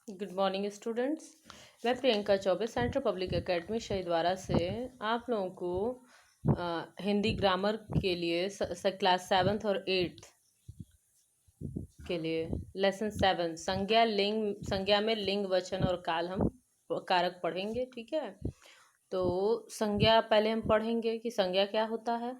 Good morning students. मैं Priyanka Choubey central public academy Shahidwara से आप लोगों को हिंदी ग्रामर के लिए क्लास 7th और 8th के लिए लेसन 7 संज्ञा में लिंग वचन और काल हम कारक पढ़ेंगे। ठीक है, तो संज्ञा पहले हम पढ़ेंगे कि संज्ञा क्या होता है।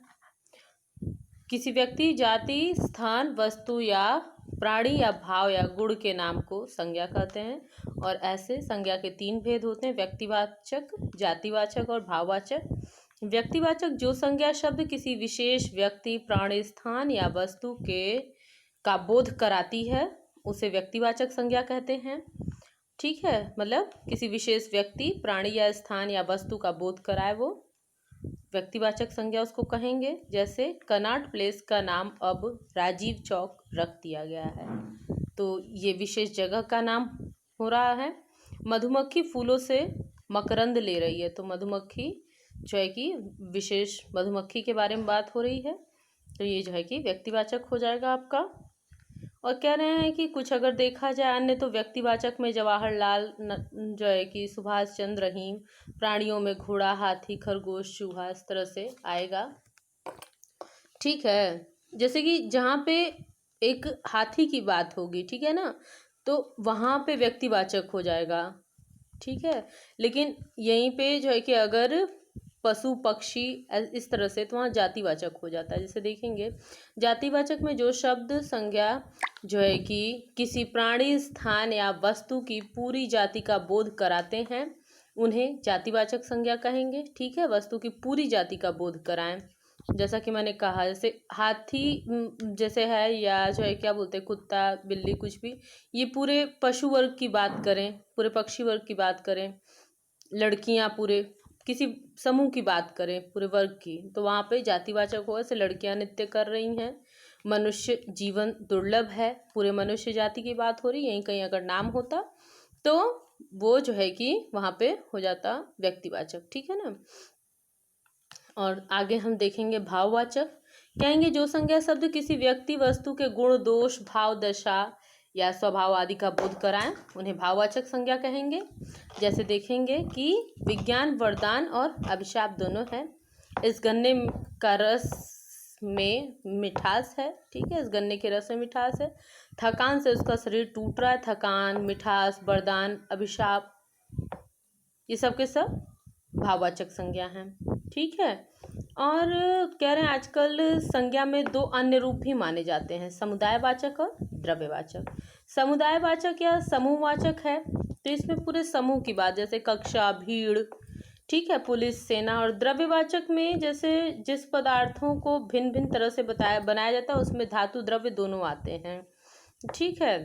किसी व्यक्ति, जाति, स्थान, वस्तु या प्राणी या भाव या गुण के नाम को संज्ञा कहते हैं। और ऐसे संज्ञा के 3 भेद होते हैं: व्यक्तिवाचक, जातिवाचक और भाववाचक। व्यक्तिवाचक जो संज्ञा शब्द किसी विशेष व्यक्ति, प्राणी, स्थान या वस्तु के का बोध कराती है उसे व्यक्तिवाचक संज्ञा कहते हैं। ठीक है, मतलब किसी विशेष व्यक्ति, प्राणी या स्थान या वस्तु का बोध कराए वो व्यक्तिवाचक संज्ञा उसको कहेंगे। जैसे कनॉट प्लेस का नाम अब राजीव चौक रख दिया गया है, तो ये विशेष जगह का नाम हो रहा है। मधुमक्खी फूलों से मकरंद ले रही है, तो मधुमक्खी जो है कि विशेष मधुमक्खी के बारे में बात हो रही है, तो ये जो है कि व्यक्तिवाचक हो जाएगा आपका। और कह रहे हैं कि कुछ अगर देखा जाए अन्य, तो व्यक्तिवाचक में जवाहरलाल जो है कि सुभाष चंद्र रहीम, प्राणियों में घोड़ा, हाथी, खरगोश, चूहा, इस तरह से आएगा। ठीक है, जैसे कि जहाँ पे एक हाथी की बात होगी, ठीक है ना, तो वहाँ पे व्यक्तिवाचक हो जाएगा। ठीक है, लेकिन यहीं पे जो है कि अगर पशु, पक्षी, इस तरह से, तो वहाँ जातिवाचक हो जाता है। जैसे देखेंगे, जातिवाचक में जो शब्द संज्ञा जो है कि किसी प्राणी, स्थान या वस्तु की पूरी जाति का बोध कराते हैं उन्हें जातिवाचक संज्ञा कहेंगे। ठीक है, वस्तु की पूरी जाति का बोध कराएं, जैसा कि मैंने कहा, जैसे हाथी जैसे है, या जो है क्या बोलते हैं, कुत्ता, बिल्ली, कुछ भी, ये पूरे पशु वर्ग की बात करें, पूरे पक्षी वर्ग की बात करें, लड़कियां पूरे किसी समूह की बात करें, पूरे वर्ग की, तो वहाँ पे जातिवाचक होगा। जैसे लड़कियां नृत्य कर रही हैं, मनुष्य जीवन दुर्लभ है, पूरे मनुष्य जाति की बात हो रही है। यहीं कहीं अगर नाम होता तो वो जो है कि वहाँ पे हो जाता व्यक्तिवाचक। ठीक है ना। और आगे हम देखेंगे भाववाचक। कहेंगे जो संज्ञा शब्द किसी व्यक्ति, वस्तु के गुण, दोष, भाव, दशा या स्वभाव आदि का बोध कराएं उन्हें भाववाचक संज्ञा कहेंगे। जैसे देखेंगे कि विज्ञान वरदान और अभिशाप दोनों है। इस गन्ने का रस में मिठास है। ठीक है, इस गन्ने के रस में मिठास है। थकान से उसका शरीर टूट रहा है। थकान, मिठास, वरदान, अभिशाप, ये सब के सब भाववाचक संज्ञा हैं। ठीक है, और कह रहे हैं आजकल संज्ञा में 2 अन्य रूप भी माने जाते हैं: समुदायवाचक और द्रव्यवाचक। समुदायवाचक या समूहवाचक है, तो इसमें पूरे समूह की बात, जैसे कक्षा, भीड़, ठीक है, पुलिस, सेना। और द्रव्यवाचक में जैसे जिस पदार्थों को भिन्न भिन्न तरह से बनाया जाता है, उसमें धातु, द्रव्य दोनों आते हैं। ठीक है,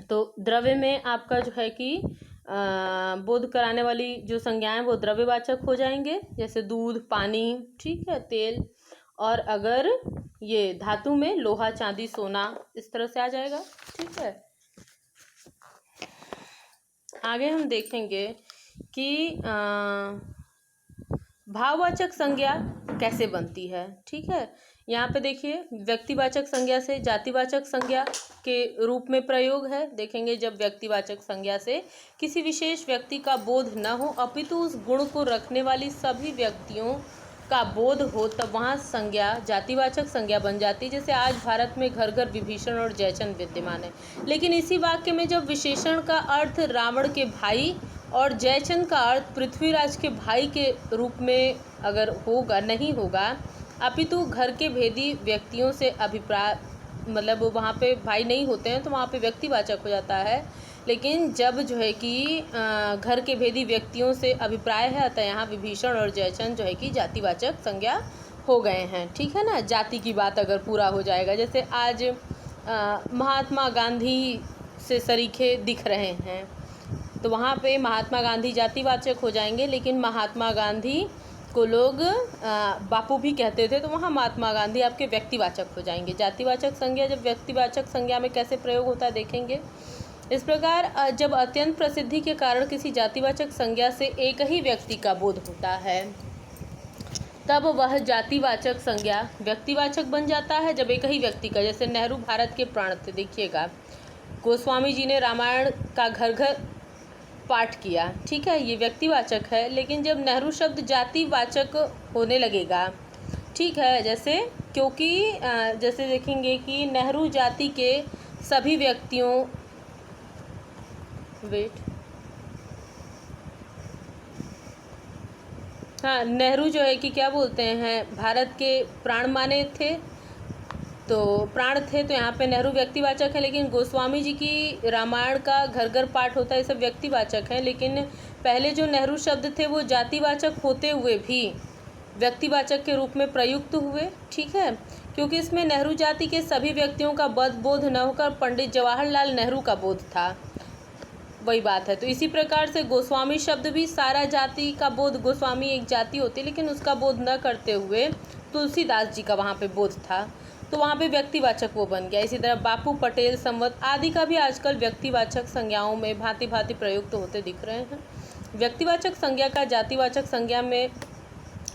तो द्रव्य में आपका जो है कि बोध कराने वाली जो संज्ञाएं वो द्रव्यवाचक हो जाएंगे, जैसे दूध, पानी, ठीक है, तेल। और अगर ये धातु में लोहा, चांदी, सोना, इस तरह से आ जाएगा। ठीक है, आगे हम देखेंगे कि भाववाचक संज्ञा कैसे बनती है। ठीक है, यहाँ पे देखिए, व्यक्तिवाचक संज्ञा से जातिवाचक संज्ञा के रूप में प्रयोग है। देखेंगे, जब व्यक्तिवाचक संज्ञा से किसी विशेष व्यक्ति का बोध न हो अपितु उस गुण को रखने वाली सभी व्यक्तियों का बोध हो, तब वहाँ संज्ञा जातिवाचक संज्ञा बन जाती है। जैसे आज भारत में घर घर विभीषण और जयचंद विद्यमान है, लेकिन इसी वाक्य में जब विशेषण का अर्थ रावण के भाई और जयचंद का अर्थ पृथ्वीराज के भाई के रूप में अगर होगा, नहीं होगा, अपितु घर के भेदी व्यक्तियों से अभिप्राय, मतलब वहाँ पे भाई नहीं होते हैं, तो वहाँ पे व्यक्तिवाचक हो जाता है। लेकिन जब जो है कि घर के भेदी व्यक्तियों से अभिप्राय है, अतः यहाँ विभीषण और जयचंद जो है कि जातिवाचक संज्ञा हो गए हैं। ठीक है ना, जाति की बात अगर पूरा हो जाएगा। जैसे आज महात्मा गांधी से सरीखे दिख रहे हैं, तो वहाँ पे महात्मा गांधी जातिवाचक हो जाएंगे, लेकिन महात्मा गांधी को लोग बापू भी कहते थे, तो वहाँ महात्मा गांधी आपके व्यक्तिवाचक हो जाएंगे। जातिवाचक संज्ञा जब व्यक्तिवाचक संज्ञा में कैसे प्रयोग होता है देखेंगे। इस प्रकार जब अत्यंत प्रसिद्धि के कारण किसी जातिवाचक संज्ञा से एक ही व्यक्ति का बोध होता है, तब वह जातिवाचक संज्ञा व्यक्तिवाचक बन जाता है। जब एक ही व्यक्ति का, जैसे नेहरू भारत के प्राण थे, देखिएगा, गोस्वामी जी ने रामायण का घर घर पाठ किया। ठीक है, ये व्यक्तिवाचक है। लेकिन जब नेहरू शब्द जातिवाचक होने लगेगा, ठीक है, जैसे क्योंकि जैसे देखेंगे कि नेहरू जाति के सभी व्यक्तियों हाँ, नेहरू जो है कि क्या बोलते हैं, भारत के प्राण माने थे, तो प्राण थे, तो यहाँ पे नेहरू व्यक्तिवाचक है। लेकिन गोस्वामी जी की रामायण का घर घर पाठ होता है, ये सब व्यक्तिवाचक है। लेकिन पहले जो नेहरू शब्द थे वो जातिवाचक होते हुए भी व्यक्तिवाचक के रूप में प्रयुक्त हुए। ठीक है, क्योंकि इसमें नेहरू जाति के सभी व्यक्तियों का बोध न होकर पंडित जवाहरलाल नेहरू का बोध था, वही बात है। तो इसी प्रकार से गोस्वामी शब्द भी सारा जाति का बोध, गोस्वामी एक जाति होती है लेकिन उसका बोध न करते हुए तुलसीदास जी का वहाँ पे बोध था, तो वहाँ पे व्यक्तिवाचक वो बन गया। इसी तरह बापू, पटेल, संवत आदि का भी आजकल व्यक्तिवाचक संज्ञाओं में भांति भांति प्रयुक्त होते दिख रहे हैं। व्यक्तिवाचक संज्ञा का जातिवाचक संज्ञा में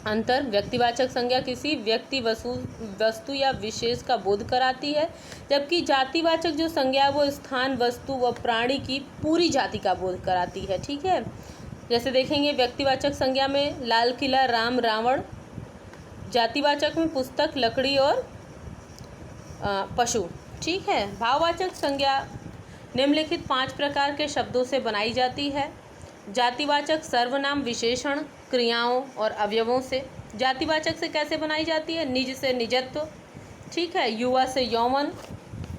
अंतर। व्यक्तिवाचक संज्ञा किसी व्यक्ति, वस्तु या विशेष का बोध कराती है, जबकि जातिवाचक जो संज्ञा वो स्थान, वस्तु व प्राणी की पूरी जाति का बोध कराती है। ठीक है, जैसे देखेंगे व्यक्तिवाचक संज्ञा में लाल किला, राम, रावण। जातिवाचक में पुस्तक, लकड़ी और पशु। ठीक है, भाववाचक संज्ञा निम्नलिखित 5 प्रकार के शब्दों से बनाई जाती है। जातिवाचक सर्वनाम, विशेषण, क्रियाओं और अवयवों से। जातिवाचक से कैसे बनाई जाती है? निज से निजत्व। ठीक है, युवा से यौवन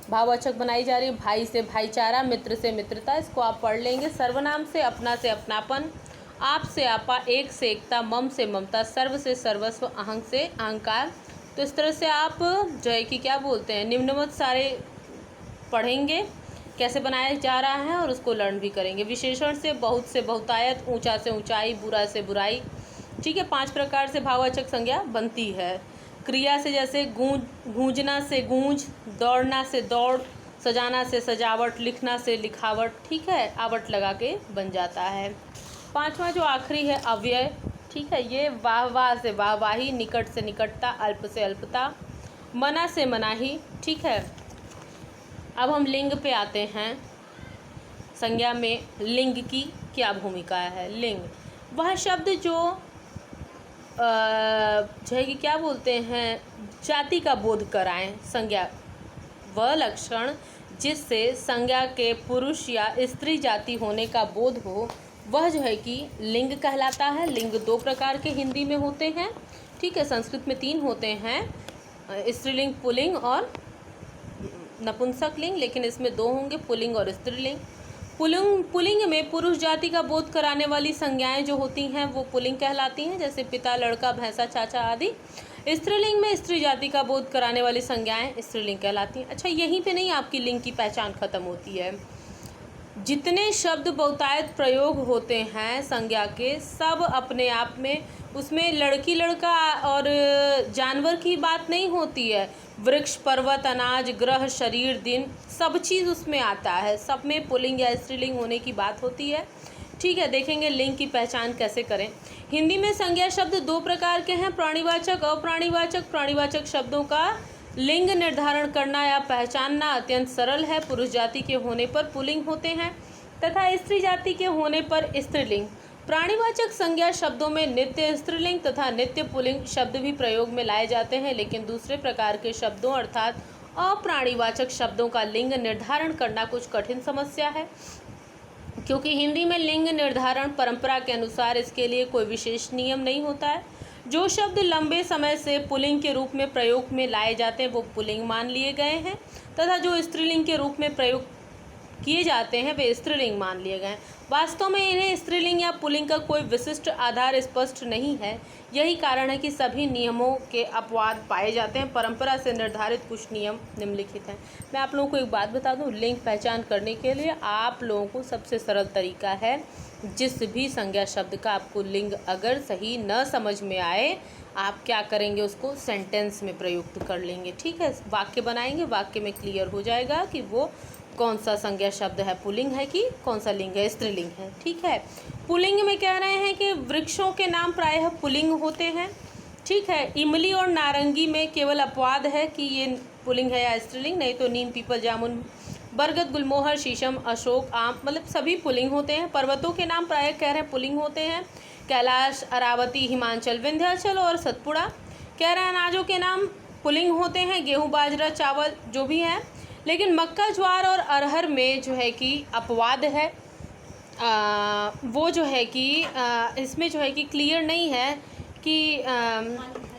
भाववाचक बनाई जा रही है। भाई से भाईचारा, मित्र से मित्रता, इसको आप पढ़ लेंगे। सर्वनाम से अपना से अपनापन, आप से आपा, एक से एकता, मम से ममता, सर्व से सर्वस्व, अहंग से अहंकार। तो इस तरह से आप जो है कि क्या बोलते हैं, निम्नवत सारे पढ़ेंगे कैसे बनाया जा रहा है और उसको लर्न भी करेंगे। विशेषण से बहुत से बहुतायत, ऊंचा से ऊंचाई, बुरा से बुराई। ठीक है, 5 प्रकार से भाववाचक संज्ञा बनती है। क्रिया से जैसे गूंजना से गूंज, दौड़ना से दौड़, सजाना से सजावट, लिखना से लिखावट। ठीक है, आवट लगा के बन जाता है। 5वां जो आखिरी है अव्यय। ठीक है, ये वाह वाह से वाहवाही, निकट से निकटता, अल्प से अल्पता, मना से मनाही। ठीक है, अब हम लिंग पे आते हैं। संज्ञा में लिंग की क्या भूमिका है? लिंग वह शब्द जो है कि क्या बोलते हैं, जाति का बोध कराएं। संज्ञा वह लक्षण जिससे संज्ञा के पुरुष या स्त्री जाति होने का बोध हो, वह जो है कि लिंग कहलाता है। लिंग 2 प्रकार के हिंदी में होते हैं। ठीक है, संस्कृत में 3 होते हैं, स्त्रीलिंग, पुल्लिंग और नपुंसक लिंग, लेकिन इसमें 2 होंगे, पुल्लिंग और स्त्रीलिंग। पुल्लिंग में पुरुष जाति का बोध कराने वाली संज्ञाएं जो होती हैं वो पुल्लिंग कहलाती हैं, जैसे पिता, लड़का, भैंसा, चाचा आदि। स्त्रीलिंग में स्त्री जाति का बोध कराने वाली संज्ञाएं स्त्रीलिंग कहलाती हैं। अच्छा, यहीं पे नहीं आपकी लिंग की पहचान खत्म होती है। जितने शब्द बहुतायत प्रयोग होते हैं संज्ञा के, सब अपने आप में, उसमें लड़की लड़का और जानवर की बात नहीं होती है। वृक्ष, पर्वत, अनाज, ग्रह, शरीर, दिन, सब चीज़ उसमें आता है। सब में पुल्लिंग या स्त्रीलिंग होने की बात होती है। ठीक है, देखेंगे लिंग की पहचान कैसे करें। हिंदी में संज्ञा शब्द 2 प्रकार के हैं, प्राणीवाचक, अप्राणीवाचक। प्राणीवाचक शब्दों का लिंग निर्धारण करना या पहचानना अत्यंत सरल है। पुरुष जाति के होने पर पुल्लिंग होते हैं तथा स्त्री जाति के होने पर स्त्रीलिंग। प्राणीवाचक संज्ञा शब्दों में नित्य स्त्रीलिंग तथा नित्य पुल्लिंग शब्द भी प्रयोग में लाए जाते हैं, लेकिन दूसरे प्रकार के शब्दों अर्थात अप्राणीवाचक शब्दों का लिंग निर्धारण करना कुछ कठिन समस्या है, क्योंकि हिंदी में लिंग निर्धारण परंपरा के अनुसार इसके लिए कोई विशेष नियम नहीं होता है। जो शब्द लंबे समय से पुल्लिंग के रूप में प्रयोग में लाए जाते हैं वो पुल्लिंग मान लिए गए हैं, तथा जो स्त्रीलिंग के रूप में प्रयोग किए जाते हैं वे स्त्रीलिंग मान लिए गए हैं। वास्तव में इन्हें स्त्रीलिंग या पुल्लिंग का कोई विशिष्ट आधार स्पष्ट नहीं है। यही कारण है कि सभी नियमों के अपवाद पाए जाते हैं। परंपरा से निर्धारित कुछ नियम निम्नलिखित हैं। मैं आप लोगों को एक बात बता दूं, लिंग पहचान करने के लिए आप लोगों को सबसे सरल तरीका है, जिस भी संज्ञा शब्द का आपको लिंग अगर सही न समझ में आए, आप क्या करेंगे, उसको सेंटेंस में प्रयुक्त कर लेंगे। ठीक है, वाक्य बनाएंगे, वाक्य में क्लियर हो जाएगा कि वो कौन सा संज्ञा शब्द है, पुल्लिंग है कि कौन सा लिंग है, स्त्रीलिंग है। ठीक है, पुल्लिंग में कह रहे हैं कि वृक्षों के नाम प्रायः पुल्लिंग होते हैं। ठीक है, इमली और नारंगी में केवल अपवाद है कि ये पुल्लिंग है या स्त्रीलिंग, नहीं तो नीम, पीपल, जामुन, बरगद, गुलमोहर, शीशम, अशोक, आम, मतलब सभी पुल्लिंग होते हैं। पर्वतों के नाम प्रायः कह रहे हैं पुल्लिंग होते हैं। कैलाश, अरावती, हिमाचल, विंध्याचल और सतपुड़ा। कह रहे हैं अनाजों के नाम पुल्लिंग होते हैं, गेहूँ, बाजरा, चावल जो भी है। लेकिन मक्का, ज्वार और अरहर में जो है कि अपवाद है। वो जो है कि इसमें जो है कि क्लियर नहीं है कि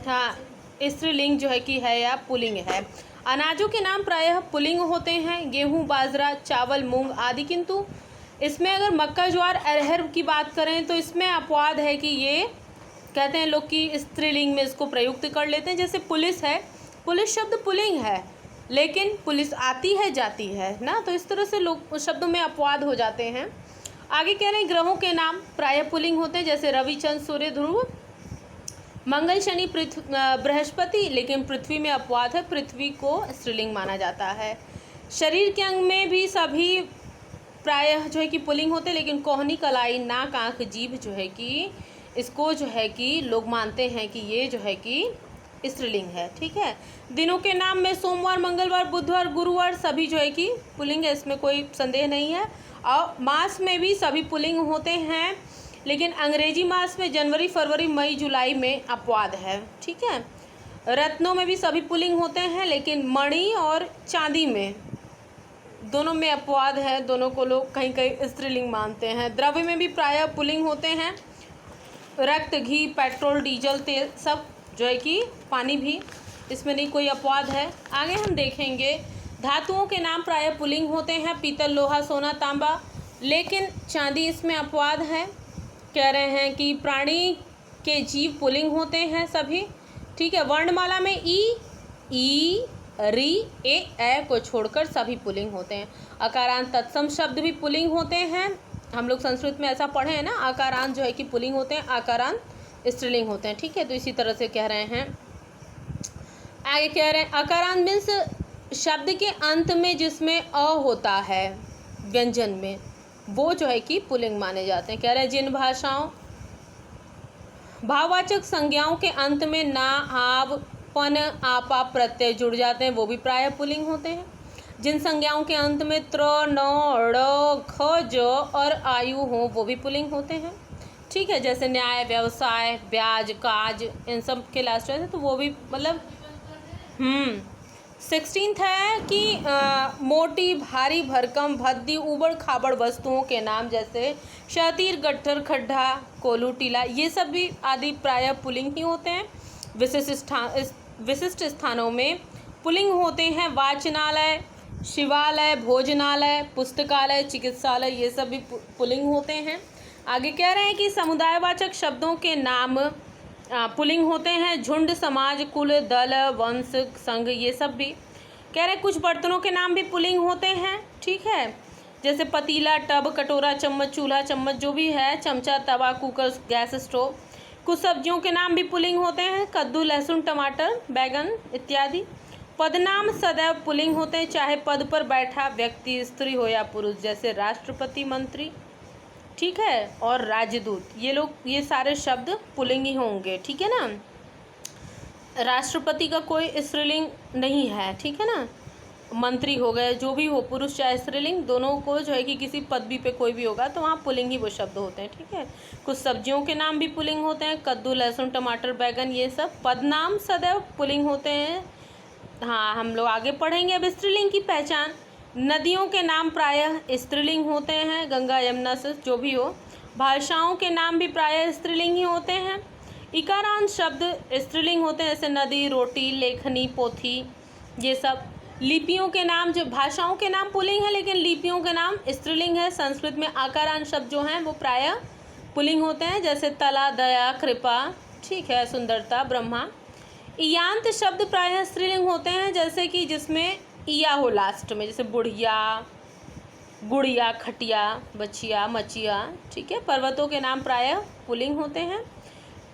हाँ स्त्रीलिंग जो है कि है या पुल्लिंग है। अनाजों के नाम प्रायः पुल्लिंग होते हैं, गेहूँ, बाजरा, चावल, मूंग आदि। किंतु इसमें अगर मक्का, ज्वार, अरहर की बात करें तो इसमें अपवाद है कि ये कहते हैं लोग कि स्त्रीलिंग में इसको प्रयुक्त कर लेते हैं। जैसे पुलिस है, पुलिस शब्द पुल्लिंग है, लेकिन पुलिस आती है जाती है ना, तो इस तरह से लोग उस शब्दों में अपवाद हो जाते हैं। आगे कह रहे हैं ग्रहों के नाम प्रायः पुल्लिंग होते हैं, जैसे रवि, चंद्र, सूर्य, ध्रुव, मंगल, शनि, बृहस्पति। लेकिन पृथ्वी में अपवाद है, पृथ्वी को स्त्रीलिंग माना जाता है। शरीर के अंग में भी सभी प्रायः जो है कि पुल्लिंग होते हैं, लेकिन कोहनी, कलाई, नाक, आँख, जीभ जो है कि इसको जो है कि लोग मानते हैं कि ये जो है कि स्त्रीलिंग है। ठीक है। दिनों के नाम में सोमवार, मंगलवार, बुधवार, गुरुवार सभी जो है कि पुल्लिंग है, इसमें कोई संदेह नहीं है। और मास में भी सभी पुल्लिंग होते हैं, लेकिन अंग्रेजी मास में जनवरी, फरवरी, मई, जुलाई में अपवाद है। ठीक है। रत्नों में भी सभी पुल्लिंग होते हैं, लेकिन मणि और चांदी में दोनों में अपवाद है, दोनों को लोग कहीं कहीं स्त्रीलिंग मानते हैं। द्रव्य में भी प्रायः पुल्लिंग होते हैं, रक्त, घी, पेट्रोल, डीजल, तेल सब जो है कि पानी भी, इसमें नहीं कोई अपवाद है। आगे हम देखेंगे धातुओं के नाम प्रायः पुल्लिंग होते हैं, पीतल, लोहा, सोना, तांबा, लेकिन चांदी इसमें अपवाद है। कह रहे हैं कि प्राणी के जीव पुल्लिंग होते हैं सभी। ठीक है। वर्णमाला में ई, री, ए को छोड़कर सभी पुल्लिंग होते हैं। अकारांत तत्सम शब्द भी पुल्लिंग होते हैं, हम लोग संस्कृत में ऐसा पढ़े हैं ना, आकारांत जो है कि पुल्लिंग होते हैं, आकारांत स्त्रीलिंग होते हैं। ठीक है। तो इसी तरह से कह रहे हैं। आगे कह रहे हैं अकारांत मीन्स शब्द के अंत में जिसमें अ होता है व्यंजन में, वो जो है कि पुल्लिंग माने जाते हैं। कह रहे हैं जिन भाषाओं भाववाचक संज्ञाओं के अंत में ना, आव, पन, आपा प्रत्यय जुड़ जाते हैं, वो भी प्रायः पुल्लिंग होते हैं। जिन संज्ञाओं के अंत में त्र, न, ड़, ख, ज और आयु हो, वो भी पुल्लिंग होते हैं। ठीक है। जैसे न्याय, व्यवसाय, ब्याज, काज, इन सब के लास्ट है, तो वो भी मतलब 16th है कि मोटी, भारी, भरकम, भद्दी, उबड़ खाबड़ वस्तुओं के नाम, जैसे शातिर, गट्ठर, खड्डा, कोल्हू, टीला, ये सब भी आदि प्रायः पुल्लिंग ही होते हैं। विशिष्ट स्थानों में पुल्लिंग होते हैं वाचनालय, शिवालय, भोजनालय, पुस्तकालय, चिकित्सालय, ये सब भी पुल्लिंग होते हैं। आगे कह रहे हैं कि समुदायवाचक शब्दों के नाम पुल्लिंग होते हैं, झुंड, समाज, कुल, दल, वंश, संघ, ये सब भी। कह रहे हैं कुछ बर्तनों के नाम भी पुल्लिंग होते हैं। ठीक है। जैसे पतीला, टब, कटोरा, चम्मच, चूल्हा, चम्मच जो भी है, चमचा, तवा, कुकर, गैस स्टोव। कुछ सब्जियों के नाम भी पुल्लिंग होते हैं, कद्दू, लहसुन, टमाटर, बैगन इत्यादि। पदनाम सदैव पुल्लिंग होते हैं, चाहे पद पर बैठा व्यक्ति स्त्री हो या पुरुष, जैसे राष्ट्रपति, मंत्री। ठीक है। और राजदूत, ये सारे शब्द पुल्लिंग ही होंगे। ठीक है ना। राष्ट्रपति का कोई स्त्रीलिंग नहीं है। ठीक है ना। मंत्री हो गए, जो भी हो, पुरुष चाहे स्त्रीलिंग, दोनों को जो है कि किसी पदवी पे कोई भी होगा तो वहाँ पुल्लिंग ही वो शब्द होते हैं। ठीक है। कुछ सब्जियों के नाम भी पुल्लिंग होते हैं, कद्दू, लहसुन, टमाटर, बैगन, ये सब। पदनाम सदैव पुल्लिंग होते हैं। हाँ, हम लोग आगे पढ़ेंगे अब स्त्रीलिंग की पहचान। नदियों के नाम प्रायः स्त्रीलिंग होते हैं, गंगा, यमुना से जो भी हो। भाषाओं के नाम भी प्रायः स्त्रीलिंग ही होते हैं। इकारांत शब्द स्त्रीलिंग होते हैं, जैसे नदी, रोटी, लेखनी, पोथी, ये सब। लिपियों के नाम, जो भाषाओं के नाम पुल्लिंग है, लेकिन लिपियों के नाम स्त्रीलिंग है। संस्कृत में आकारांत शब्द जो हैं वो प्रायः पुल्लिंग होते हैं, जैसे तला, दया, कृपा, ठीक है, सुंदरता, ब्रह्मा। इयांत शब्द प्रायः स्त्रीलिंग होते हैं, जैसे कि जिसमें इया हो लास्ट में, जैसे बुढ़िया, गुड़िया, खटिया, बचिया, मचिया। ठीक है। पर्वतों के नाम प्रायः पुल्लिंग होते हैं।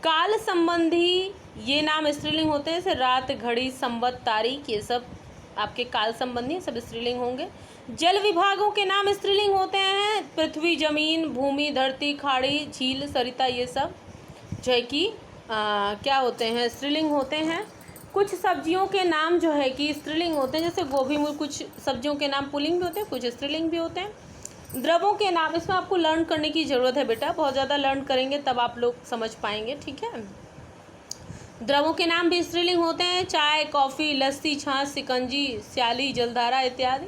काल संबंधी ये नाम स्त्रीलिंग होते हैं, जैसे रात, घड़ी, संवत, तारीख, ये सब आपके काल संबंधी सब स्त्रीलिंग होंगे। जल विभागों के नाम स्त्रीलिंग होते हैं, पृथ्वी, जमीन, भूमि, धरती, खाड़ी, झील, सरिता, ये सब जो है कि क्या होते हैं, स्त्रीलिंग होते हैं। कुछ सब्जियों के नाम जो है कि स्त्रीलिंग होते हैं, जैसे गोभी में कुछ सब्जियों के नाम पुल्लिंग भी होते हैं, कुछ स्त्रीलिंग भी होते हैं। द्रवों के नाम, इसमें आपको लर्न करने की ज़रूरत है बेटा, बहुत ज़्यादा लर्न करेंगे तब आप लोग समझ पाएंगे, ठीक है। द्रवों के नाम भी स्त्रीलिंग होते हैं, चाय, कॉफ़ी, लस्सी, छाछ, शिकंजी, स्याली, जलधारा इत्यादि।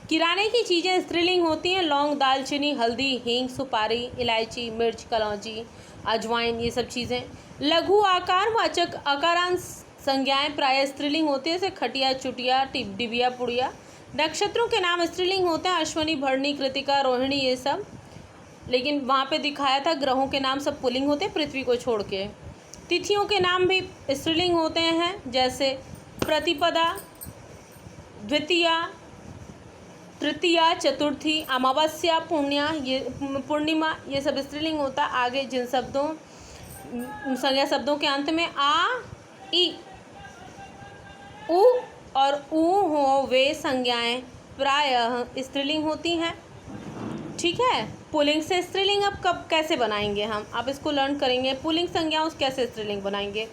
किराने की चीज़ें स्त्रीलिंग होती हैं, लौंग, दालचीनी, हल्दी, हींग, सुपारी, इलायची, मिर्च, कलौंजी, अजवाइन, ये सब चीज़ें। लघु आकारवाचक अकारांश संज्ञाएं प्रायः स्त्रीलिंग होती है, जैसे खटिया, चुटिया, डिबिया, पुड़िया। नक्षत्रों के नाम स्त्रीलिंग होते हैं, अश्वनी, भरणी, कृतिका, रोहिणी, ये सब। लेकिन वहाँ पे दिखाया था ग्रहों के नाम सब पुल्लिंग होते हैं, पृथ्वी को छोड़ के। तिथियों के नाम भी स्त्रीलिंग होते हैं, जैसे प्रतिपदा, द्वितीया, तृतीया, चतुर्थी, अमावस्या, पूर्णिमा, ये सब स्त्रीलिंग होता है। आगे जिन शब्दों संज्ञा शब्दों के अंत में आ, ई, उ और ऊ हो, वे संज्ञाएं प्रायः स्त्रीलिंग होती हैं, ठीक है। पुल्लिंग से स्त्रीलिंग अब कब कैसे बनाएंगे हम, आप इसको लर्न करेंगे। पुल्लिंग संज्ञाओं से कैसे स्त्रीलिंग बनाएंगे,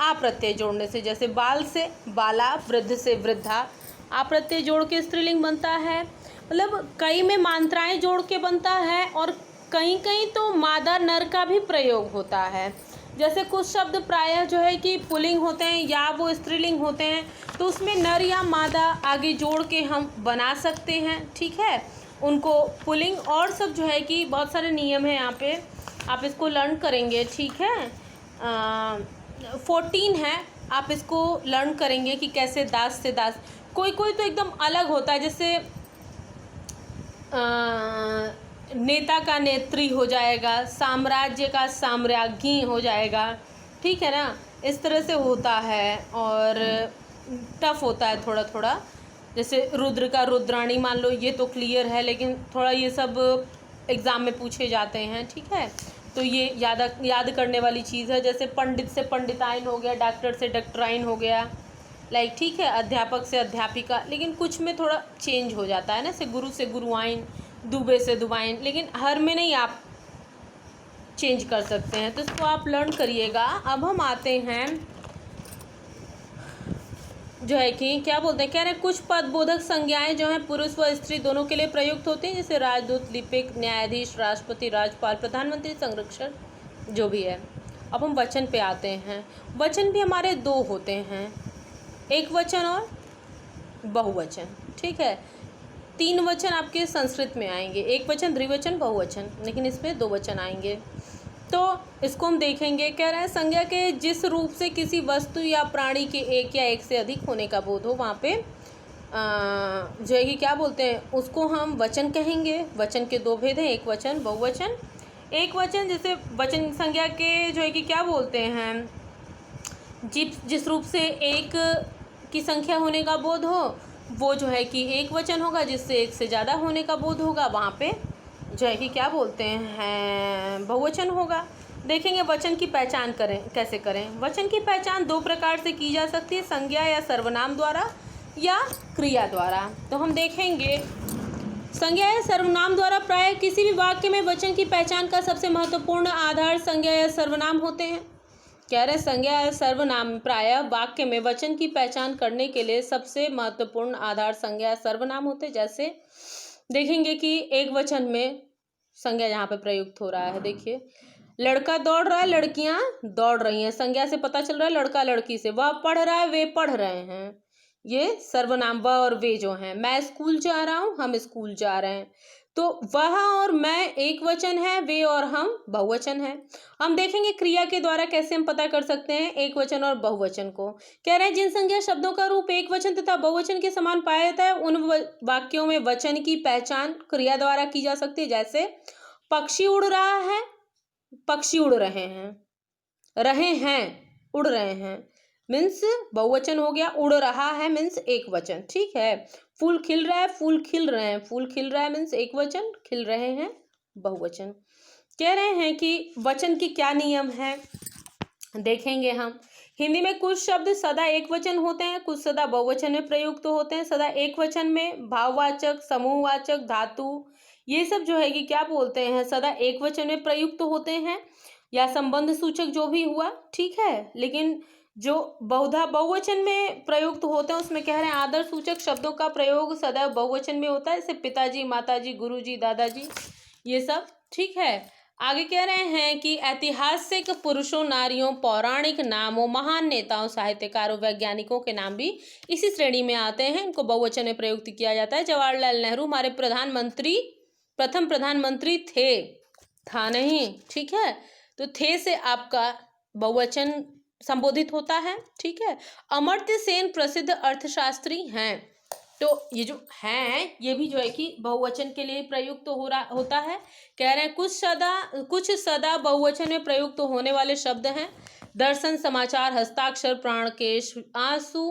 आ प्रत्यय जोड़ने से, जैसे बाल से बाला, वृद्ध से वृद्धा, आ प्रत्यय जोड़ के स्त्रीलिंग बनता है। मतलब कई में मात्राएं जोड़ के बनता है, और कहीं कहीं तो मादा नर का भी प्रयोग होता है। जैसे कुछ शब्द प्रायः जो है कि पुल्लिंग होते हैं या वो स्त्रीलिंग होते हैं, तो उसमें नर या मादा आगे जोड़ के हम बना सकते हैं, ठीक है, उनको पुल्लिंग। और सब जो है कि बहुत सारे नियम हैं यहाँ पे, आप इसको लर्न करेंगे, ठीक है। 14 है, आप इसको लर्न करेंगे कि कैसे दास से दास, कोई कोई तो एकदम अलग होता है, जैसे नेता का नेत्री हो जाएगा, साम्राज्य का साम्राज्ञी हो जाएगा, ठीक है ना, इस तरह से होता है। और टफ होता है थोड़ा थोड़ा, जैसे रुद्र का रुद्राणी मान लो, ये तो क्लियर है, लेकिन थोड़ा ये सब एग्ज़ाम में पूछे जाते हैं, ठीक है। तो ये याद करने वाली चीज़ है। जैसे पंडित से पंडिताइन हो गया, डॉक्टर से डॉक्टराइन हो गया, लाइक, ठीक है, अध्यापक से अध्यापिका, लेकिन कुछ में थोड़ा चेंज हो जाता है ना, से गुरुआइन, दुबे से दुबाइन, लेकिन हर में नहीं आप चेंज कर सकते हैं, तो इसको आप लर्न करिएगा। अब हम आते हैं जो है कि क्या बोलते हैं, कह रहे हैं कुछ पदबोधक संज्ञाएं जो हैं पुरुष व स्त्री दोनों के लिए प्रयुक्त होती हैं, जैसे राजदूत, लिपिक, न्यायाधीश, राष्ट्रपति, राज्यपाल, प्रधानमंत्री, संरक्षक, जो भी है। अब हम वचन पे आते हैं। वचन भी हमारे दो होते हैं, एक वचन और बहुवचन, ठीक है। 3 वचन आपके संस्कृत में आएंगे, एक वचन, द्विवचन, बहुवचन, लेकिन इसमें 2 वचन आएंगे। तो इसको हम देखेंगे। कह रहे हैं संज्ञा के जिस रूप से किसी वस्तु या प्राणी के एक या एक से अधिक होने का बोध हो, वहाँ पे जो है कि क्या बोलते हैं, उसको हम वचन कहेंगे। वचन के 2 भेद हैं, एक वचन, बहुवचन। एक वचन जैसे वचन संज्ञा के जो है कि क्या बोलते हैं, जिस रूप से एक की संख्या होने का बोध हो, वो जो है कि एक वचन होगा। जिससे एक से ज़्यादा होने का बोध होगा, वहाँ पे जो है कि क्या बोलते हैं, बहुवचन होगा। देखेंगे वचन की पहचान कैसे करें। वचन की पहचान 2 प्रकार से की जा सकती है, संज्ञा या सर्वनाम द्वारा या क्रिया द्वारा। तो हम देखेंगे संज्ञा या सर्वनाम द्वारा प्रायः किसी भी वाक्य में वचन की पहचान का सबसे महत्वपूर्ण आधार संज्ञा या सर्वनाम होते हैं। कह रहे संज्ञा या सर्वनाम प्रायः वाक्य में वचन की पहचान करने के लिए सबसे महत्वपूर्ण आधार संज्ञा या सर्वनाम होते हैं। जैसे देखेंगे कि एक वचन में संज्ञा यहाँ पे प्रयुक्त हो रहा है, देखिए, लड़का दौड़ रहा है, लड़कियां दौड़ रही हैं, संज्ञा से पता चल रहा है लड़का लड़की से। वह पढ़ रहा है, वे पढ़ रहे हैं, ये सर्वनाम वह और वे जो हैं। मैं स्कूल जा रहा हूँ, हम स्कूल जा रहे हैं। तो वह और मैं एक वचन है, वे और हम बहुवचन है। हम देखेंगे क्रिया के द्वारा कैसे हम पता कर सकते हैं एक वचन और बहुवचन को। कह रहे हैं जिन संज्ञा शब्दों का रूप एक वचन तथा बहुवचन के समान पाया जाता है, उन वाक्यों में वचन की पहचान क्रिया द्वारा की जा सकती है। जैसे पक्षी उड़ रहा है, पक्षी उड़ रहे हैं, उड़ रहे हैं मीन्स बहुवचन हो गया, उड़ रहा है मीन्स एक वचन, ठीक है। फूल खिल रहा है, फूल खिल रहे हैं, फूल खिल रहा है मीन्स एक वचन, खिल रहे हैं बहुवचन। कह रहे हैं कि वचन की क्या नियम है, देखेंगे हम। हिंदी में कुछ शब्द सदा एक वचन होते हैं, कुछ सदा बहुवचन में प्रयुक्त होते हैं। सदा एक वचन में भाववाचक, समूहवाचक, धातु, ये सब जो है कि क्या बोलते हैं, सदा एक वचन में प्रयुक्त होते हैं, या संबंध सूचक जो भी हुआ, ठीक है। लेकिन जो बहुधा बहुवचन में प्रयुक्त होते हैं उसमें कह रहे हैं आदर सूचक शब्दों का प्रयोग सदैव बहुवचन में होता है, जैसे पिताजी, माताजी, गुरुजी, दादाजी, ये सब। ठीक है, आगे कह रहे हैं कि ऐतिहासिक पुरुषों, नारियों, पौराणिक नामों, महान नेताओं, साहित्यकारों, वैज्ञानिकों के नाम भी इसी श्रेणी में आते हैं, इनको बहुवचन में प्रयुक्त किया जाता है। जवाहरलाल नेहरू हमारे प्रधानमंत्री, प्रथम प्रधानमंत्री थे, था नहीं। ठीक है, तो थे से आपका बहुवचन संबोधित होता है। ठीक है, अमर्त्य सेन प्रसिद्ध अर्थशास्त्री हैं, तो ये जो हैं ये भी जो है कि बहुवचन के लिए प्रयुक्त होता है। कह रहे हैं कुछ सदा बहुवचन में प्रयुक्त होने वाले शब्द हैं। दर्शन, समाचार, हस्ताक्षर, प्राणकेश, आंसू,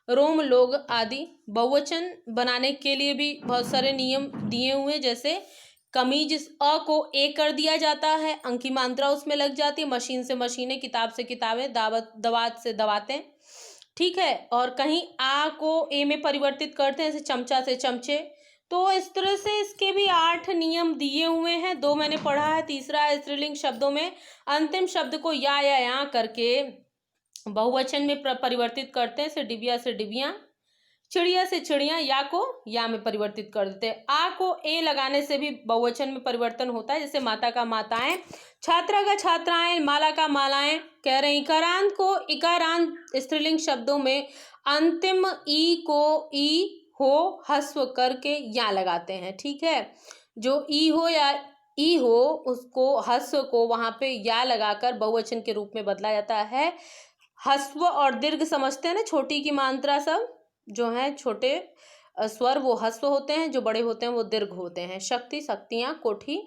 रोम, लोग आदि। बहुवचन बनाने के लिए भी बहुत सारे नियम दिए हुए हैं, जैसे कमीज अ को ए कर दिया जाता है, अंक की मात्रा उसमें लग जाती है, मशीन से मशीनें, किताब से किताबें, दवात से दवातें। ठीक है, और कहीं आ को ए में परिवर्तित करते हैं, जैसे चमचा से चमचे। तो इस तरह से इसके भी 8 नियम दिए हुए हैं, 2 मैंने पढ़ा है, तीसरा है स्त्रीलिंग शब्दों में अंतिम शब्द को या करके बहुवचन में परिवर्तित करते हैं, जैसे डिबिया से डिबिया, चिड़िया से चिड़िया, या को या में परिवर्तित कर देते हैं। आ को ए लगाने से भी बहुवचन में परिवर्तन होता है, जैसे माता का माताएं, छात्रा का छात्राएं, माला का मालाएं। कह रहे हैं इकारांत को इकारांत स्त्रीलिंग शब्दों में अंतिम ई को ई हो हस्व करके या लगाते हैं। ठीक है, जो ई हो या ई हो उसको हस्व को वहां पे या लगाकर बहुवचन के रूप में बदला जाता है। हस्व और दीर्घ समझते हैं ना, छोटी की मात्रा सब जो है छोटे स्वर वो हस्व होते हैं, जो बड़े होते हैं वो दीर्घ होते हैं। शक्ति, शक्तियाँ, कोठी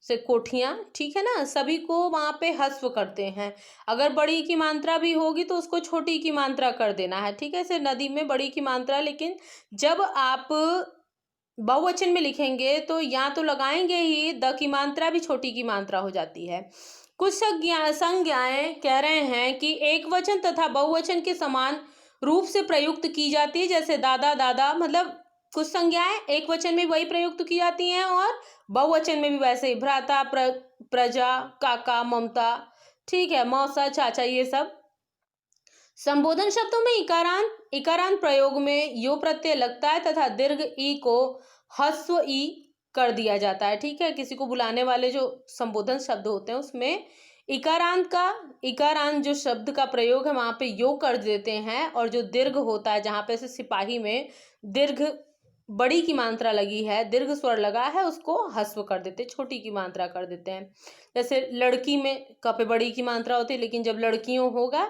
से कोठियाँ। ठीक है ना, सभी को वहाँ पे हस्व करते हैं। अगर बड़ी की मात्रा भी होगी तो उसको छोटी की मात्रा कर देना है। ठीक है, जैसे नदी में बड़ी की मात्रा, लेकिन जब आप बहुवचन में लिखेंगे तो या तो लगाएंगे ही, द की मात्रा भी छोटी की मात्रा हो जाती है। कुछ संज्ञाएं कह रहे हैं कि एक वचन तथा बहुवचन के समान रूप से प्रयुक्त की जाती है, जैसे दादा, दादा, मतलब कुछ संज्ञाएं एक वचन में वही प्रयुक्त की जाती हैं और बहुवचन में भी वैसे ही, भ्राता, प्रजा, काका, ममता। ठीक है, मौसा, चाचा, ये सब। संबोधन शब्दों में इकारांत प्रयोग में यो प्रत्यय लगता है तथा दीर्घ ई को हस्व ई कर दिया जाता है। ठीक है, किसी को बुलाने वाले जो संबोधन शब्द होते हैं उसमें इकारांत जो शब्द का प्रयोग है वहां पे यो कर देते हैं, और जो दीर्घ होता है जहां पे से सिपाही में दीर्घ बड़ी की मात्रा लगी है, दीर्घ स्वर लगा है, उसको हस्व कर देते हैं, छोटी की मात्रा कर देते हैं। जैसे लड़की में क पे बड़ी की मात्रा होती है, लेकिन जब लड़कियों होगा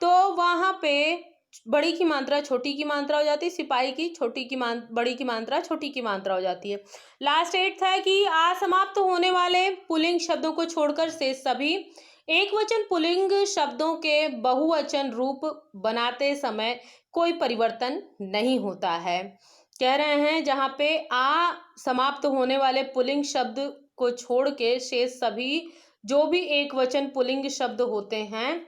तो वहां पे बड़ी की मात्रा छोटी की मात्रा हो जाती है, सिपाही की बड़ी की मात्रा छोटी की मात्रा हो जाती है। लास्ट 8 है कि असमाप्त होने वाले पुल्लिंग शब्दों को छोड़कर शेष सभी एक वचन पुल्लिंग शब्दों के बहुवचन रूप बनाते समय कोई परिवर्तन नहीं होता है। कह रहे हैं जहाँ पे आ समाप्त होने वाले पुल्लिंग शब्द को छोड़ के शेष सभी जो भी एक वचन पुल्लिंग शब्द होते हैं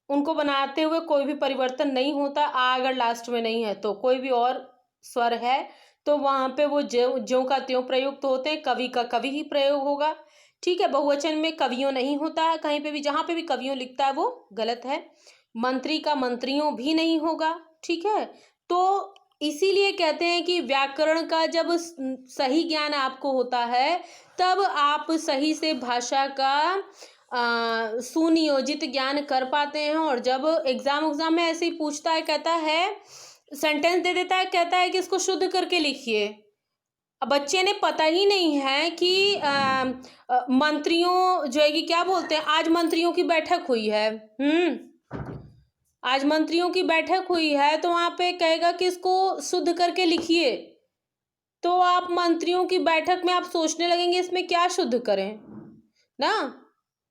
उनको बनाते हुए कोई भी परिवर्तन नहीं होता। आ अगर लास्ट में नहीं है तो कोई भी और स्वर है तो वहां पे वो ज्यों का त्यों प्रयुक्त होते हैं, कवि का कवि ही प्रयोग होगा। ठीक है, बहुवचन में कवियों नहीं होता है कहीं पे भी, जहां पे भी कवियों लिखता है वो गलत है। मंत्री का मंत्रियों भी नहीं होगा। ठीक है, तो इसीलिए कहते हैं कि व्याकरण का जब सही ज्ञान आपको होता है तब आप सही से भाषा का सुनियोजित ज्ञान कर पाते हैं। और जब एग्जाम में ऐसे ही पूछता है, कहता है सेंटेंस दे देता है, कहता है कि इसको शुद्ध करके लिखिए, अब बच्चे ने पता ही नहीं है कि मंत्रियों जो है कि क्या बोलते हैं, आज मंत्रियों की बैठक हुई है। आज मंत्रियों की बैठक हुई है तो वहां पे कहेगा कि इसको शुद्ध करके लिखिए, तो आप मंत्रियों की बैठक में आप सोचने लगेंगे इसमें क्या शुद्ध करें ना।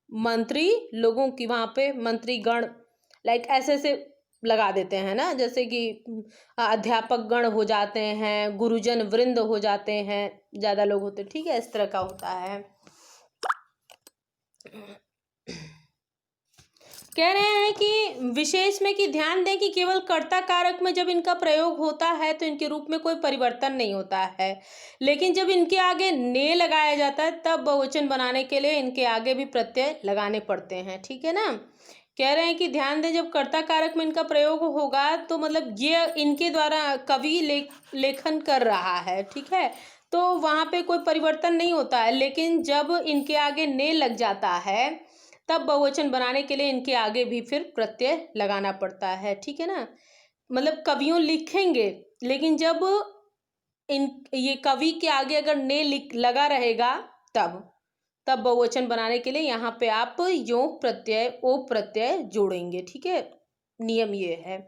मंत्री लोगों की वहां पे मंत्रीगण लाइक ऐसे ऐसे लगा देते हैं ना, जैसे कि अध्यापक गण हो जाते हैं, गुरुजन वृंद हो जाते हैं, ज्यादा लोग होते हैं। ठीक है, इस तरह का होता है। कह रहे हैं कि विशेष में कि ध्यान दें कि केवल कर्ता कारक में जब इनका प्रयोग होता है तो इनके रूप में कोई परिवर्तन नहीं होता है, लेकिन जब इनके आगे ने लगाया जाता है तब बहुवचन बनाने के लिए इनके आगे भी प्रत्यय लगाने पड़ते हैं। ठीक है ना, कह रहे हैं कि ध्यान दें, जब कर्ता कारक में इनका प्रयोग होगा तो मतलब ये इनके द्वारा कवि लेखन कर रहा है, ठीक है, तो वहाँ पे कोई परिवर्तन नहीं होता है। लेकिन जब इनके आगे ने लग जाता है तब बहुवचन बनाने के लिए इनके आगे भी फिर प्रत्यय लगाना पड़ता है, ठीक है ना। मतलब कवियों लिखेंगे, लेकिन जब इन ये कवि के आगे अगर ने लगा रहेगा तब तब बहुवचन बनाने के लिए यहाँ पे आप यो प्रत्यय ओ प्रत्यय जोड़ेंगे, ठीक है। नियम ये है।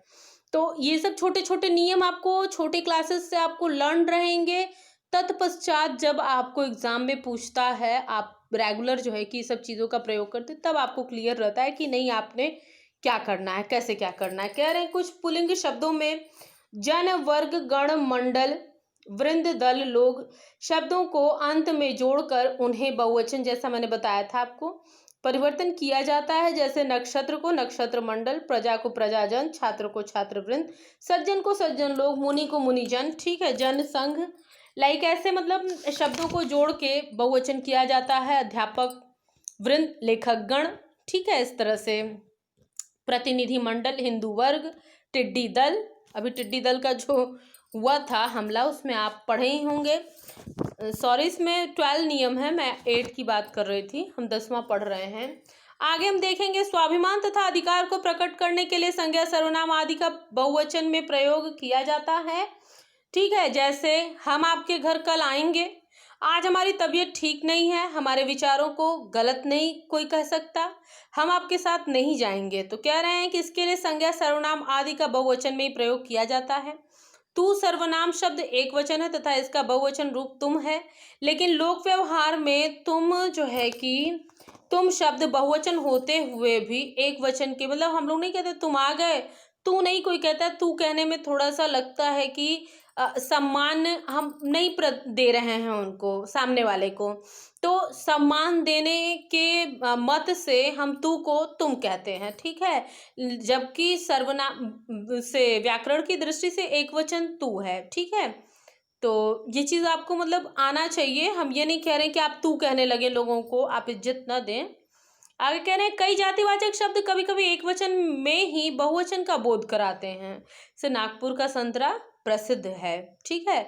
तो ये सब छोटे छोटे नियम आपको छोटे क्लासेस से आपको लर्न रहेंगे। तत्पश्चात जब आपको एग्जाम में पूछता है, आप रेगुलर जो है कि सब चीज़ों का प्रयोग करते, तब आपको क्लियर रहता है कि नहीं आपने क्या करना है, कैसे क्या करना है। कह रहे हैं कुछ पुल्लिंग शब्दों में जन वर्ग गण मंडल वृंद दल लोग शब्दों को अंत में जोड़कर उन्हें बहुवचन, जैसा मैंने बताया था आपको, परिवर्तन किया जाता है। जैसे नक्षत्र को नक्षत्र मंडल, प्रजा को प्रजाजन, छात्र को छात्र वृंद, सज्जन को सज्जन लोग, मुनि को मुनिजन, ठीक है, जन संघ। लाइक ऐसे मतलब शब्दों को जोड़ के बहुवचन किया जाता है। अध्यापक वृंद, लेखक गण, ठीक है, इस तरह से। प्रतिनिधि मंडल, हिंदू वर्ग, टिड्डी दल, अभी टिड्डी दल का जो हुआ था हमला उसमें आप पढ़े ही होंगे। सॉरी, इसमें 12 नियम है, मैं 8 की बात कर रही थी, हम 10वां पढ़ रहे हैं। आगे हम देखेंगे स्वाभिमान तथा अधिकार को प्रकट करने के लिए संज्ञा सर्वनाम आदि का बहुवचन में प्रयोग किया जाता है, ठीक है। जैसे हम आपके घर कल आएंगे, आज हमारी तबीयत ठीक नहीं है, हमारे विचारों को गलत नहीं कोई कह सकता, हम आपके साथ नहीं जाएंगे। तो कह रहे हैं कि इसके लिए संज्ञा सर्वनाम आदि का बहुवचन में ही प्रयोग किया जाता है। तू सर्वनाम शब्द एक वचन है तथा इसका बहुवचन रूप तुम है, लेकिन लोक व्यवहार में तुम जो है कि तुम शब्द बहुवचन होते हुए भी एक वचन के, मतलब हम लोग नहीं कहते तुम आ गए, तू नहीं कोई कहता है। तू कहने में थोड़ा सा लगता है कि सम्मान हम नहीं दे रहे हैं उनको, सामने वाले को, तो सम्मान देने के मत से हम तू को तुम कहते हैं, ठीक है। जबकि सर्वनाम से व्याकरण की दृष्टि से एक वचन तू है, ठीक है। तो ये चीज़ आपको मतलब आना चाहिए। हम ये नहीं कह रहे कि आप तू कहने लगे लोगों को, आप इज्जत न दें। आगे कह रहे हैं कई जातिवाचक शब्द कभी कभी एक वचन में ही बहुवचन का बोध कराते हैं। जैसे नागपुर का संतरा प्रसिद्ध है, ठीक है।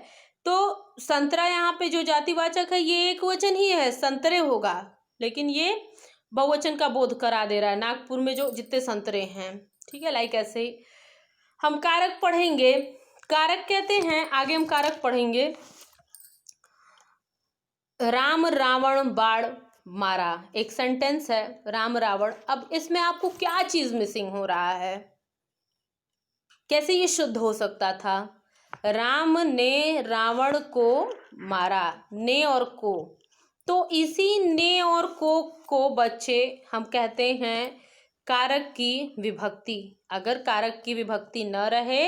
तो संतरा यहाँ पे जो जातिवाचक है ये एक वचन ही है, संतरे होगा, लेकिन ये बहुवचन का बोध करा दे रहा है नागपुर में जो जितने संतरे हैं, ठीक है। लाइक ऐसे ही हम कारक पढ़ेंगे। कारक कहते हैं, आगे हम कारक पढ़ेंगे। राम रावण बाण मारा, एक सेंटेंस है राम रावण। अब इसमें आपको क्या चीज मिसिंग हो रहा है, कैसे ये शुद्ध हो सकता था। राम ने रावण को मारा, ने और को, तो इसी ने और को बच्चे हम कहते हैं कारक की विभक्ति। अगर कारक की विभक्ति न रहे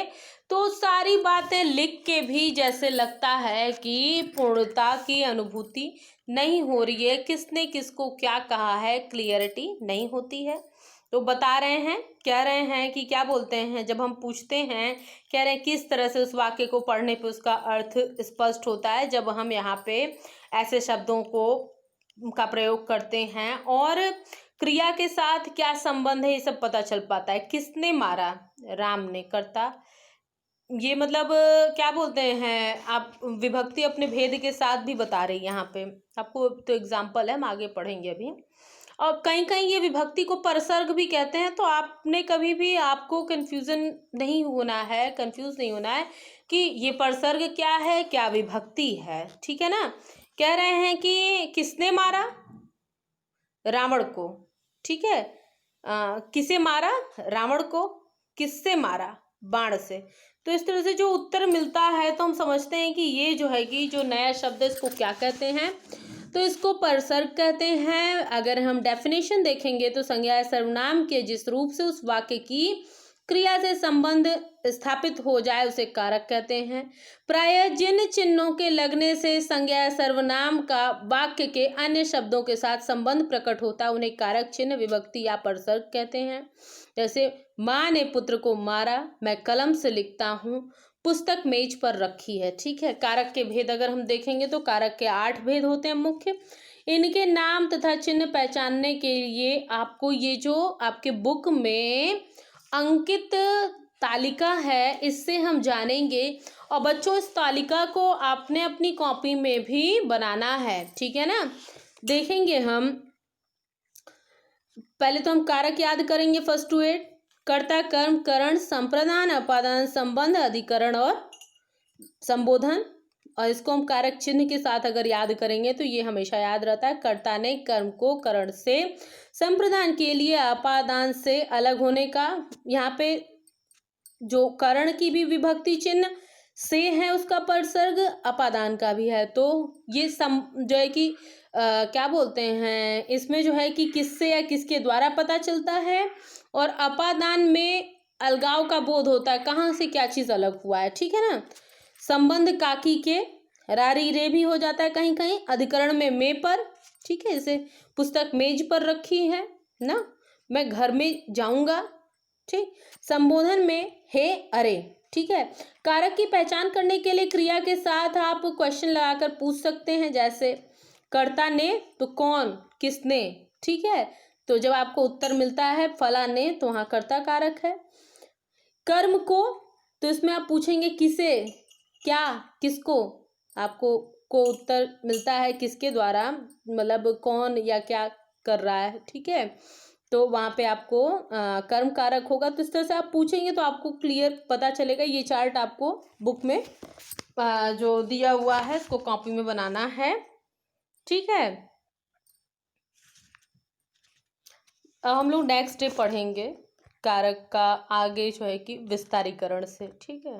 तो सारी बातें लिख के भी जैसे लगता है कि पूर्णता की अनुभूति नहीं हो रही है, किसने किसको क्या कहा है, क्लियरिटी नहीं होती है। तो बता रहे हैं, कह रहे हैं कि क्या बोलते हैं, जब हम पूछते हैं, कह रहे हैं किस तरह से उस वाक्य को पढ़ने पे उसका अर्थ स्पष्ट होता है, जब हम यहाँ पे ऐसे शब्दों को का प्रयोग करते हैं और क्रिया के साथ क्या संबंध है ये सब पता चल पाता है। किसने मारा, राम ने, कर्ता, ये मतलब क्या बोलते हैं आप, विभक्ति अपने भेद के साथ भी बता रही है यहाँ पे आपको। तो एग्जाम्पल है, हम आगे पढ़ेंगे अभी। और कहीं कहीं ये विभक्ति को परसर्ग भी कहते हैं, तो आपने कभी भी, आपको कंफ्यूजन नहीं होना है, कंफ्यूज नहीं होना है कि ये परसर्ग क्या है क्या विभक्ति है, ठीक है ना। कह रहे हैं कि किसने मारा, रावण को, ठीक है। किसे मारा, रावण को, किससे मारा, बाण से। तो इस तरह से जो उत्तर मिलता है तो हम समझते हैं कि ये जो है कि जो नया शब्द है इसको क्या कहते हैं, तो इसको परसर्ग कहते हैं। अगर हम डेफिनेशन देखेंगे तो संज्ञा सर्वनाम के जिस रूप से उस वाक्य की क्रिया से संबंध स्थापित हो जाए उसे कारक कहते हैं। प्रायः जिन चिन्हों के लगने से संज्ञा सर्वनाम का वाक्य के अन्य शब्दों के साथ संबंध प्रकट होता है उन्हें कारक चिन्ह, विभक्ति या परसर्ग कहते हैं। जैसे माँ ने पुत्र को मारा, मैं कलम से लिखता हूँ, पुस्तक मेज पर रखी है। ठीक है, कारक के भेद अगर हम देखेंगे तो कारक के 8 भेद होते हैं मुख्य। इनके नाम तथा चिन्ह पहचानने के लिए आपको ये जो आपके बुक में अंकित तालिका है इससे हम जानेंगे। और बच्चों इस तालिका को आपने अपनी कॉपी में भी बनाना है। ठीक है ना, देखेंगे हम। पहले तो हम कारक याद करेंगे फर्स्ट टू एट। कर्ता, कर्म, करण, संप्रदान, अपादान, संबंध, अधिकरण और संबोधन। और इसको हम कारक चिन्ह के साथ अगर याद करेंगे तो ये हमेशा याद रहता है। कर्ता ने कर्म को करण से, संप्रदान के लिए अपादान से अलग होने का, यहाँ पे जो करण की भी विभक्ति चिन्ह से है उसका परसर्ग, अपादान का भी है। तो ये जो है कि क्या बोलते हैं, इसमें जो है कि किससे या किसके द्वारा पता चलता है। और अपादान में अलगाव का बोध होता है, कहाँ से क्या चीज़ अलग हुआ है। ठीक है ना। संबंध काकी के रारी रे भी हो जाता है कहीं कहीं। अधिकरण में में पर। ठीक है, जैसे पुस्तक मेज पर रखी है ना, मैं घर में जाऊंगा। ठीक। संबोधन में हे, अरे। ठीक है। कारक की पहचान करने के लिए क्रिया के साथ आप क्वेश्चन लगाकर पूछ सकते हैं, जैसे कर्ता ने तो कौन, किसने। ठीक है, तो जब आपको उत्तर मिलता है फला ने तो वहां कर्ता कारक है। कर्म को तो इसमें आप पूछेंगे किसे, क्या, किसको। आपको को उत्तर मिलता है किसके द्वारा, मतलब कौन या क्या कर रहा है। ठीक है, तो वहाँ पे आपको कर्म कारक होगा। तो इस तरह से आप पूछेंगे तो आपको क्लियर पता चलेगा। ये चार्ट आपको बुक में जो दिया हुआ है इसको कॉपी में बनाना है। ठीक है, अब हम लोग नेक्स्ट डे पढ़ेंगे कारक का आगे जो है कि विस्तारीकरण से। ठीक है।